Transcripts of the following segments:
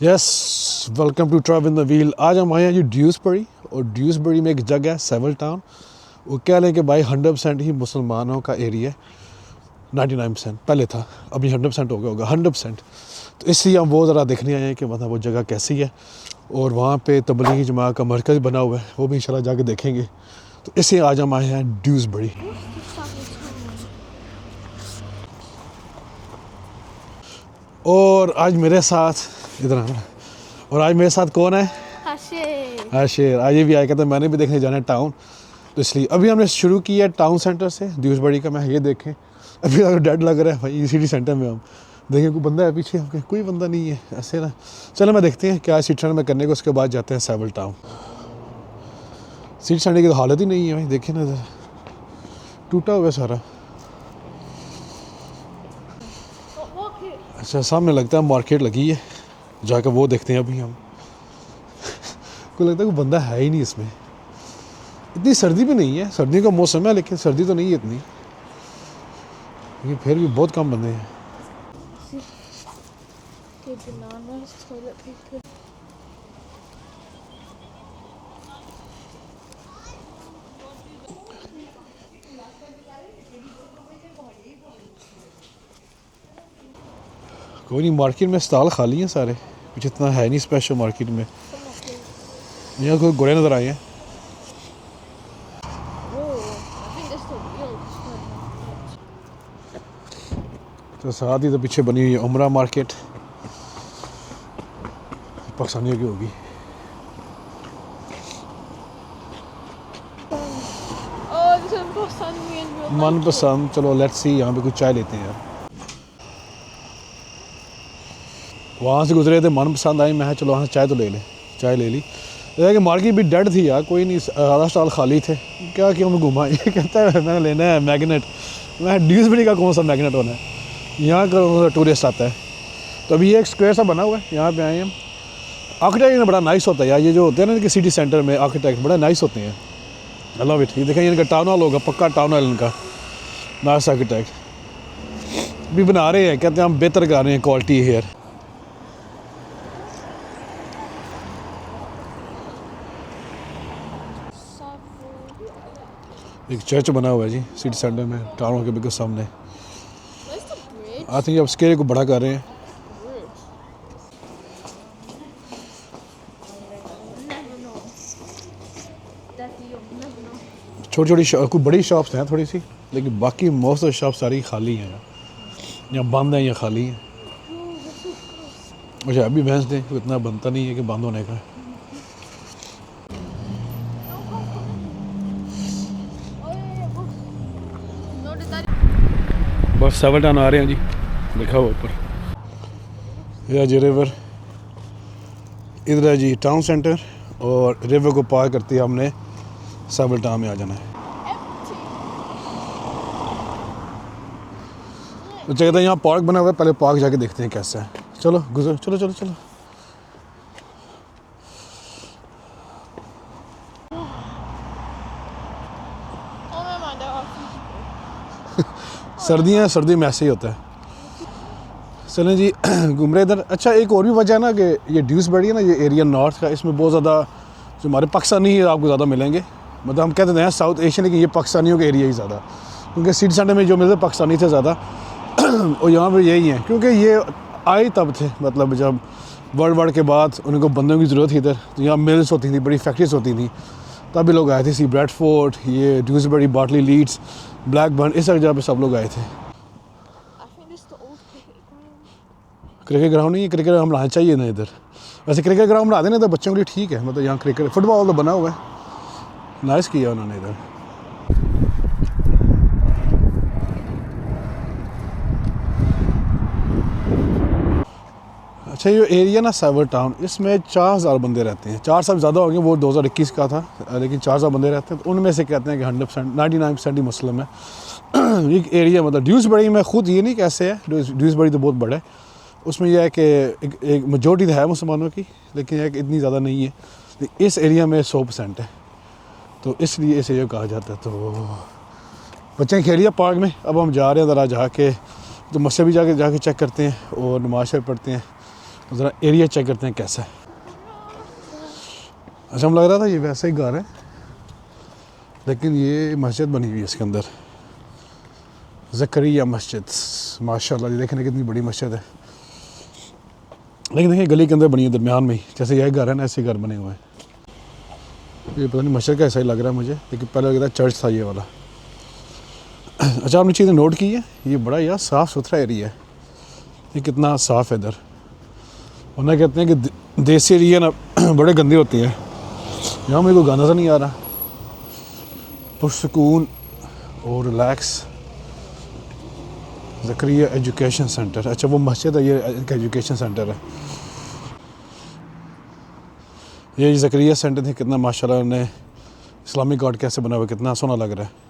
Yes, welcome to travel in the wheel. आज हम आए हैं जी ड्यूसबरी, और ड्यूसबरी में एक जगह है सेवल टाउन। वो कह लें कि भाई 100% ही मुसलमानों का एरिया है। 99% पहले था, अभी 100% हो गया होगा 100%। तो इसलिए हम वो ज़रा देखने आए हैं कि मतलब वो जगह कैसी है, और वहाँ पे तबलीगी जमात का मरकज़ बना हुआ है, वो भी इंशाल्लाह जाके देखेंगे। तो इसलिए आज हम आए हैं ड्यूसबरी। और आज मेरे साथ इधर आना, और आज मेरे साथ कौन है? आशिर। आज ये भी आया, कहते हैं मैंने भी देखने जाना है टाउन। तो इसलिए अभी हमने शुरू किया है टाउन सेंटर से ड्यूसबरी का। मैं ये देखें, अभी अगर डेड लग रहा है भाई सिटी सेंटर में। हम देखें कोई बंदा है पीछे, हम कोई बंदा नहीं है ऐसे ना। चलो मैं देखते हैं क्या सिटी सेंटर में करने को, उसके बाद जाते हैं सेवल टाउन। सिटी सेंटर की तो हालत ही नहीं है भाई, देखें ना इधर टूटा हुआ है सारा। अच्छा, सामने लगता है मार्केट लगी है, जाकर वो देखते हैं अभी हम। को लगता है कोई बंदा है ही नहीं इसमें। इतनी सर्दी भी नहीं है, सर्दी का मौसम है लेकिन सर्दी तो नहीं है इतनी, लेकिन फिर भी बहुत कम बंदे हैं। कोई नहीं, मार्केट में स्टॉल खाली हैं सारे, कुछ इतना है नहीं स्पेशल मार्केट में। यहाँ कोई घोड़े नज़र आए हैं। तो साथ ही तो पीछे बनी हुई है उमरा मार्केट, पाकिस्तानियों की होगी। मनपसंद, चलो लेट्स सी, यहाँ पे कुछ चाय लेते हैं यार। वहाँ से गुजरे थे, मनपसंद आई, मैं चलो वहाँ से चाय तो ले लें। चाय ले ली, कि मार्केट भी डेड थी यार, कोई नहीं, आधा स्टॉल खाली थे। क्या कि हम घुमाए, कहता है मैंने लेना है मैगनेट। मैं ड्यूसबरी का कौन सा मैगनेट होना है, यहाँ का टूरिस्ट आता है। तो अभी ये एक स्क्वायर सा बना हुआ है, यहाँ पे आए हैं हम। आर्किटेक्ट बड़ा नाइस होता है यार, ये जो होते हैं ना कि सिटी सेंटर में आर्किटेक्ट बड़ा नाइस होते हैं। अल्लाह भी ठीक, देखें इनका टाउन हॉल होगा, पक्का टाउन हॉल इनका। नाइस आर्किटेक्ट भी बना रहे हैं, कहते हैं हम बेहतर कर रहे हैं क्वालिटी हेयर। एक चर्च बना हुआ है जी सिटी सेंटर में, टाउन हॉल के बिल्कुल सामने। आई थिंक अब स्केल को बड़ा कर रहे हैं। छोटी छोटी कुछ बड़ी शॉप्स हैं थोड़ी सी, लेकिन बाकी मोस्ट ऑफ शॉप सारी खाली हैं, या बंद हैं या खाली हैं। अच्छा, अभी भैंस दें, इतना बनता नहीं है कि बंद होने का। बस सेवल टाउन आ रहे हैं जी, लिखा हुआ ऊपर। यह जी रिवर, इधर है जी टाउन सेंटर, और रिवर को पार करते हमने सेवल टाउन में आ जाना है। तो कहते हैं यहाँ पार्क बना हुआ है, पहले पार्क जाके देखते हैं कैसा है। चलो गुजर, चलो चलो चलो। सर्दियाँ, सर्दी में ऐसे ही होता है। चलें जी घूम रहे इधर। अच्छा, एक और भी वजह है ना कि ये ड्यूसबरी है ना, ये एरिया नॉर्थ का, इसमें बहुत ज़्यादा जो हमारे पाकिस्तानी है आपको ज़्यादा मिलेंगे। मतलब हम कहते हैं साउथ एशियन, लेकिन ये पाकिस्तानियों का एरिया ही ज़्यादा, क्योंकि सिटी सेंटर में जो मिलते पाकिस्तानी थे ज़्यादा। और यहाँ पर यही है, क्योंकि ये आए तब थे, मतलब जब वर्ल्ड वार के बाद उनको बंदों की ज़रूरत थी इधर, तो यहाँ मिल्स होती थी, बड़ी फैक्ट्रीज होती थी, तभी लोग आए थे। सी ब्रैडफोर्ड, ये ड्यूसबरी, बार्टली, लीड्स, ब्लैकबर्न, इस जगह पे सब लोग आए थे। क्रिकेट ग्राउंड नहीं है, क्रिकेट हम लाना चाहिए ना इधर। वैसे क्रिकेट ग्राउंड बना देना तो बच्चों के लिए ठीक है, मतलब यहाँ क्रिकेट फुटबॉल तो बना हुआ है, नाइस किया उन्होंने इधर। अच्छा, ये एरिया ना सेवल टाउन, इसमें 4000 बंदे रहते हैं। 4 साल ज़्यादा हो गए, वो 2021 का था, लेकिन 4000 बंदे रहते हैं। तो उनमें से कहते हैं कि 100%, 99% ही मुस्लिम है। एक एरिया, मतलब ड्यूसबरी में खुद ये नहीं कैसे है, ड्यूसबरी तो बहुत बड़ा है, उसमें यह है कि एक मेजोरिटी है मुसलमानों की, लेकिन यह इतनी ज़्यादा नहीं है। इस एरिया में 100% है, तो इसलिए इस एरिया कहा जाता है। तो बच्चे खेलिए पार्क में, अब हम जा रहे हैं ज़रा जाके तो मस्जिद भी जाके चेक करते हैं और नमाज शरीफ पढ़ते हैं, ज़रा एरिया चेक करते हैं कैसा है। अच्छा, हम लग रहा था ये वैसा ही घर है, लेकिन ये मस्जिद बनी हुई है इसके अंदर, ज़करिया मस्जिद। माशाल्लाह, ये देखने कितनी बड़ी मस्जिद है। लेकिन देखिए गली के अंदर बनी है, दरमियान में ही, जैसे यह घर है ना ऐसे घर बने हुए हैं। ये पता नहीं मस्जिद का ऐसा ही लग रहा है मुझे, लेकिन पहले लग रहा है चर्च था ये वाला। अच्छा, आपने चीज़ें नोट की है, ये बड़ा यार साफ़ सुथरा एरिया है, ये कितना साफ़ है इधर। वरना कहते हैं कि देसी एरिया ना बड़े गंदे होते हैं। यहाँ मेरे को गाना सा नहीं आ रहा, पुरसकून और रिलैक्स। ज़करिया एजुकेशन सेंटर, अच्छा वो मस्जिद है, ये एजुकेशन सेंटर है। ये ज़करिया सेंटर थे, कितना माशाल्लाह ने इस्लामिक गार्ड कैसे बना हुआ, कितना सोना लग रहा है।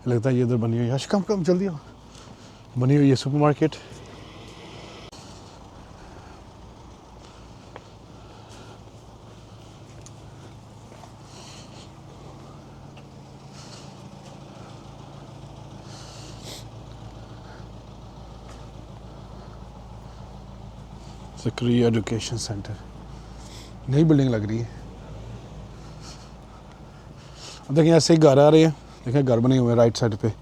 लगता है ये इधर बनी हुई है, कम कम जल्दी आओ, बनी हुई है सुपरमार्केट। ज़करिया एजुकेशन सेंटर, नई बिल्डिंग लग रही है। अब देखें ऐसे ही घर आ रहे हैं, देखें घर बने हुए हैं राइट साइड पे,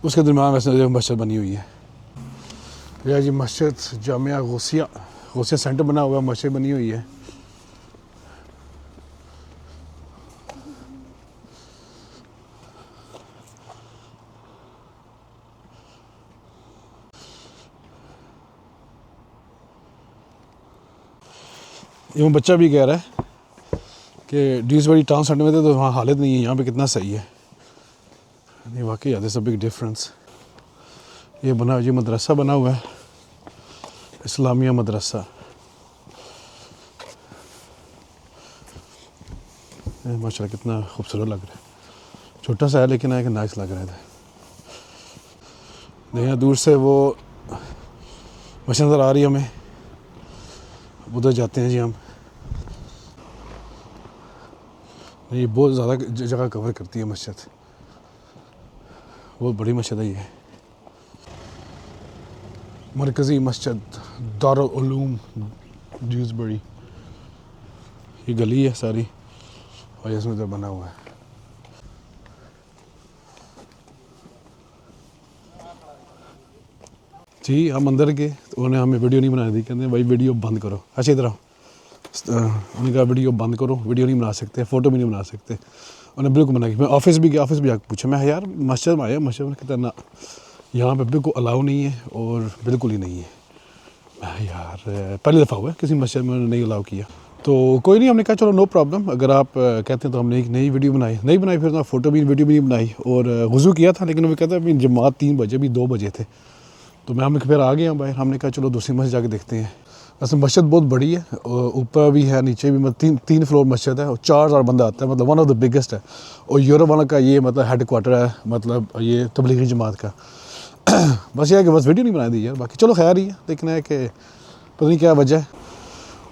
उसके दरमियान वैसे मस्जिद बनी हुई है। यह जी मस्जिद जामिया गौसिया सेंटर बना हुआ है, मस्जिद बनी हुई है। ये बच्चा भी कह रहा है कि ड्यूसबरी टाउन सेंटर में थे तो वहाँ हालत नहीं है, यहाँ पे कितना सही है। नहीं वाकई याद है, बिग डिफरेंस। ये बना ये मदरसा बना हुआ है, इस्लामिया मदरसा। माशाल्लाह कितना खूबसूरत लग रहा है, छोटा सा है लेकिन है कि नाइस लग रहा है। देखिए दूर से वो मस्जिद नज़र आ रही है हमें, उधर जाते हैं जी हम। ये बहुत ज़्यादा जगह कवर करती है मस्जिद, बहुत बड़ी मस्जिद है ये। मरकज़ी मस्जिद दारुल उलूम ड्यूसबरी, ये गली है सारी और इसमें तो बना हुआ है। जी हम अंदर गए तो उन्होंने हमें वीडियो नहीं बनाई थी, कहते भाई वीडियो बंद करो। अच्छा इधर आओ, उन्होंने कहा वीडियो बंद करो, वीडियो नहीं बना सकते, फ़ोटो भी नहीं बना सकते। उन्होंने बिल्कुल मना किया। मैं ऑफिस भी गया, ऑफिस भी जाकर पूछा, मैं यार मस्जिद में आया, मस्जिद में कहता ना यहाँ पे बिल्कुल अलाउ नहीं है और बिल्कुल ही नहीं है। मैं यार पहली दफ़ा हुआ है किसी मस्जिद में नहीं अलाउ किया। तो कोई नहीं, हमने कहा चलो नो प्रॉब्लम, अगर आप कहते हैं तो हमने एक नई वीडियो नहीं बनाई फिर तो फ़ोटो भी वीडियो भी नहीं बनाई। और वज़ू किया था, लेकिन वो कहता है अभी जमात 3 बजे, अभी 2 बजे थे। तो मैं हमने फिर आ गया बाहर, हमने कहा चलो दूसरी मस्जिद जाके देखते हैं। वैसे मस्जिद बहुत बड़ी है, ऊपर भी है नीचे भी, मतलब तीन फ्लोर मस्जिद है और 4000 बंदा आता है, मतलब वन ऑफ द बिगेस्ट है। और यूरोप वाला का ये मतलब हेड क्वार्टर है, मतलब ये तबलीगी जमात का। बस ये है कि बस वीडियो नहीं बना दी यार, बाकी चलो खैर ही है। देखना है कि पता नहीं क्या वजह है।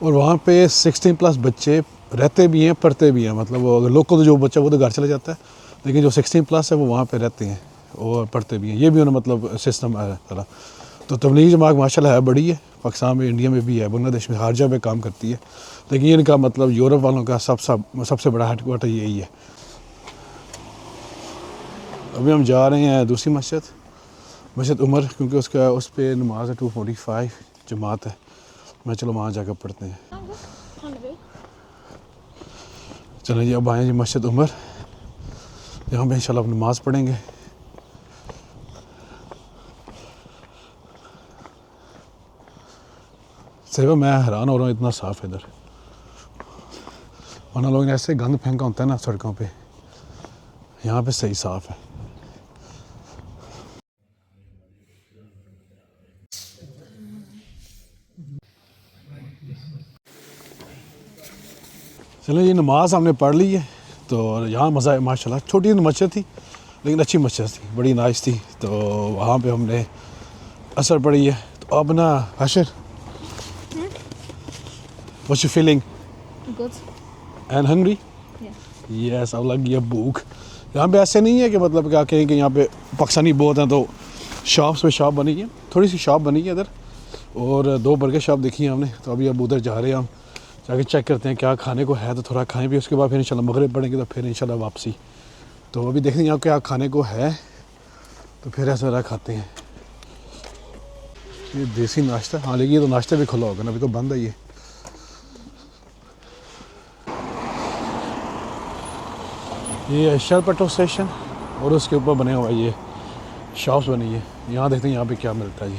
और वहाँ पे 16+ बच्चे रहते भी हैं, पढ़ते भी हैं। मतलब वो अगर लोकल जो बच्चा वो तो घर चला जाता है, लेकिन जो 16+ है वो वहाँ पे रहते हैं और पढ़ते भी हैं। ये भी उन्हें मतलब सिस्टम है तरह। तो तबलीगी जमात माशाल्लाह है बड़ी है, पाकिस्तान में, इंडिया में भी है, बांग्लादेश में, हर जगह पे काम करती है। लेकिन इनका मतलब यूरोप वालों का सबसे बड़ा हेड क्वार्टर यही है। अभी हम जा रहे हैं दूसरी मस्जिद उमर, क्योंकि उसका उस पर नमाज है 2:45 जमात है। मैं चलो वहाँ जाकर पढ़ते हैं। चलो जी अब आए जी मस्जिद उमर, यहाँ पे इंशाल्लाह आप नमाज़ पढ़ेंगे। सही मैं हैरान हो रहा हूँ, इतना साफ़ है इधर। वरना लोगों ने ऐसे गंद फेंका होता है ना सड़कों पे, यहाँ पे सही साफ़ है। चलो ये नमाज हमने पढ़ ली है। तो यहाँ मज़ा है माशाल्लाह, छोटी मस्जिद थी लेकिन अच्छी मस्जिद थी, बड़ी नाइस थी। तो वहाँ पे हमने असर पड़ी है। तो अब ना हशर, what's your feeling? Good. And hungry? Yeah. Yes, अब लग गया भूख। यहाँ पे ऐसे नहीं है कि मतलब क्या कहें कि यहाँ पे पाकिस्तानी बहुत हैं तो शॉप्स पे शॉप बनी है, थोड़ी सी शॉप बनी है इधर, और 2 बर्गर शॉप देखी है हमने, तो अभी अब उधर जा रहे हैं हम, जाके चेक करते हैं क्या खाने को है, तो थोड़ा खाएं भी, उसके बाद फिर इंशाल्लाह मगरिब पढ़ेंगे, तो फिर इंशाल्लाह वापसी। तो अभी देखते हैं यहाँ क्या खाने को है, तो फिर ऐसा रहा खाते हैं। ये देसी नाश्ता, हाँ लेकिन ये तो नाश्ता भी खुला होगा ना, अभी तो बंद है ये। ये है शरपटो स्टेशन और उसके ऊपर बने हुआ ये शॉप्स बनी है। यहाँ देखते हैं यहाँ पे क्या मिलता है जी।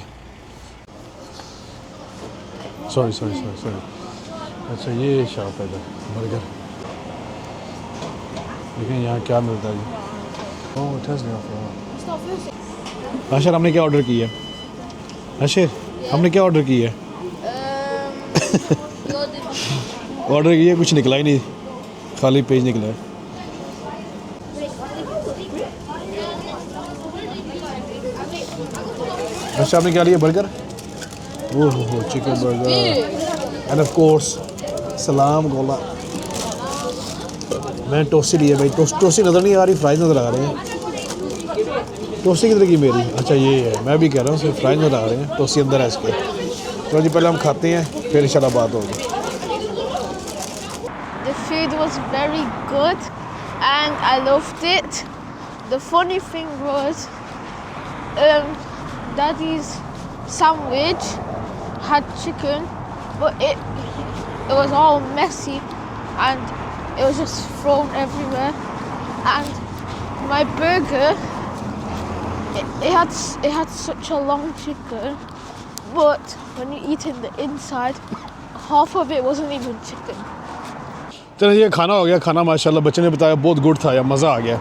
सॉरी। अच्छा ये शॉप है इधर, बर्गर। देखें यहाँ क्या मिलता है जी। ओह अशर, हमने क्या ऑर्डर की है? अशर, हमने क्या ऑर्डर की है? ऑर्डर किया, कुछ निकला ही नहीं, खाली पेज निकला है। अच्छा आपने क्या लिया? Burger. Oh chicken burger end of course सलाम गोला। मैं टोस्टी लिया भाई, टोस्टी नज़र नहीं आ रही, फ्राइज नज़र आ रहे हैं। टोस्टी किधर की मेरी? अच्छा ये है, मैं भी कह रहा हूँ सिर्फ फ्राइज नज़र आ रहे हैं, टोस्टी अंदर है इसके। तो जी पहले हम खाते हैं, फिर इंशाल्लाह बात होगी। The food was very good and I loved it. The funny thing was, Daddy's sandwich had chicken, but it was all messy and it was just thrown everywhere. And my burger, it had such a long chicken, but when you eat in the inside, half of it wasn't even chicken. चलो ये खाना हो गया, खाना माशाल्लाह बच्चे ने बताया बहुत गुड था, या मज़ा आ गया।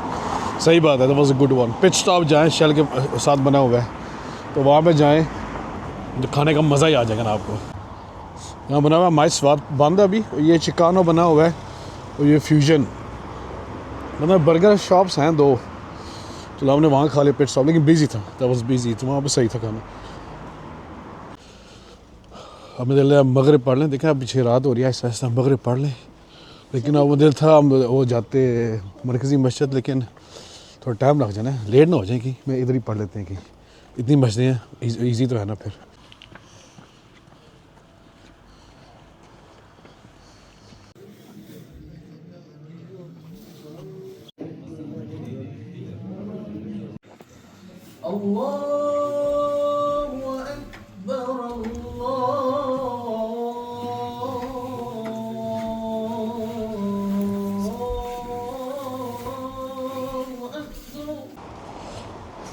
सही बात है, तो was a good one. Pitch stop जाएँ, शेल के साथ बना हुआ है, तो वहाँ पे जाएँ, तो खाने का मज़ा ही आ जाएगा ना आपको। यहाँ बना हुआ है माइस स्वाद बंद है अभी, ये चिकानो बना हुआ है और ये फ्यूजन, मतलब बर्गर शॉप्स हैं 2। चलो हमने वहाँ खा लिया पिट स्टॉप, लेकिन बिजी था, दैट वाज बिजी, तो वहाँ पे सही था खाना। अब मैं दिल मगरिब पढ़ लें, देखा पीछे रात हो रही है, ऐसा ऐसा मगरिब पढ़ लें, लेकिन अब वो दिल था हम वो जाते मरकज़ी मस्जिद, लेकिन थोड़ा टाइम लग जाना, लेट ना हो जाए कि मैं इधर ही पढ़ लेते हैं कि इतनी मस्जिदें हैं, ईजी तो है ना फिर।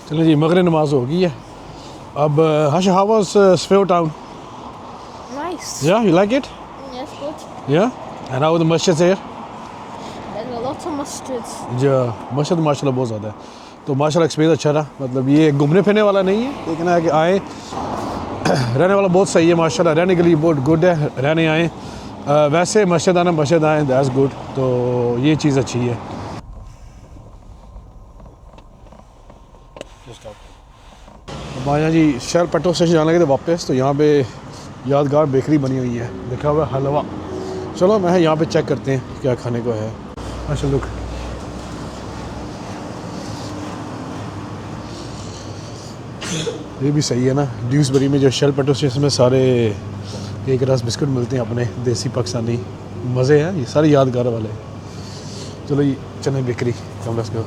चलो जी मगरिब नमाज हो गई है अब। How was Sfeo town? Nice. Yeah, you like it? Yes, good. Yeah, and how the masjid here? There's a lot of mustards. जो मस्जिद माशाल्लाह बहुत ज़्यादा है, तो माशाल्लाह एक्सपीरियंस अच्छा रहा। मतलब ये घूमने फिरने वाला नहीं है, लेकिन है कि आए रहने वाला बहुत सही है माशाल्लाह, रहने के लिए बहुत गुड है, रहने आए। वैसे मस्जिद आना मस्जिद आए, दैट्स गुड, तो ये चीज़ अच्छी है। माया जी शहर पेट्रोल स्टेशन जाने लगे थे वापस, तो यहाँ पे यादगार बेकरी बनी हुई है, लिखा हुआ है हलवा। चलो मैं यहाँ पे चेक करते हैं क्या खाने को है। अच्छा लुक, ये भी सही है ना, ड्यूसबरी में जो शेल पेट्रोल स्टेशन में सारे एक रस बिस्कुट मिलते हैं अपने देसी पाकिस्तानी, मज़े हैं ये सारे यादगार वाले। चलो ये चने bakery, come let's go.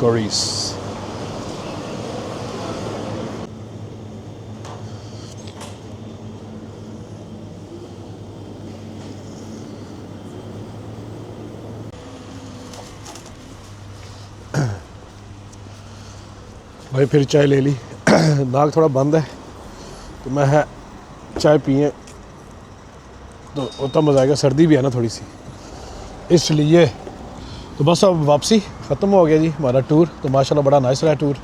Curries भाई फिर चाय ले ली नाक थोड़ा बंद है, तो मैं है चाय पिए तो उतना मज़ा आएगा, सर्दी भी है ना थोड़ी सी, इसलिए। तो बस अब वापसी ख़त्म हो गया जी हमारा टूर। तो माशाल्लाह बड़ा नाइस रहा टूर,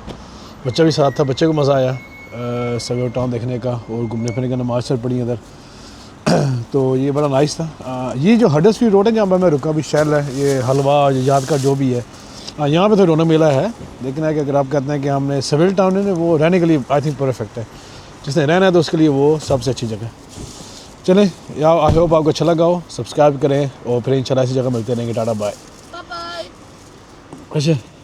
बच्चा भी साथ था, बच्चे को मज़ा आया सवेव टाउन देखने का और घूमने फिरने का, नमाज सर पड़ी इधर तो ये बड़ा नाइस था। ये जो हडर्सफील्ड रोड है जहाँ पर मैं रुका, भी शहर है, ये हलवा यादगार जो भी है, यहाँ पे तो रौनक मेला है, लेकिन है कि अगर आप कहते हैं कि हमने सिविल टाउन है वो रहने के लिए आई थिंक परफेक्ट है, जिसने रहना है तो उसके लिए वो सबसे अच्छी जगह। चलें यार, आई होप आपको अच्छा लगा हो, सब्सक्राइब करें और फिर इंशाल्लाह ऐसी जगह मिलते रहेंगे। Tata bye. Bye bye. अच्छा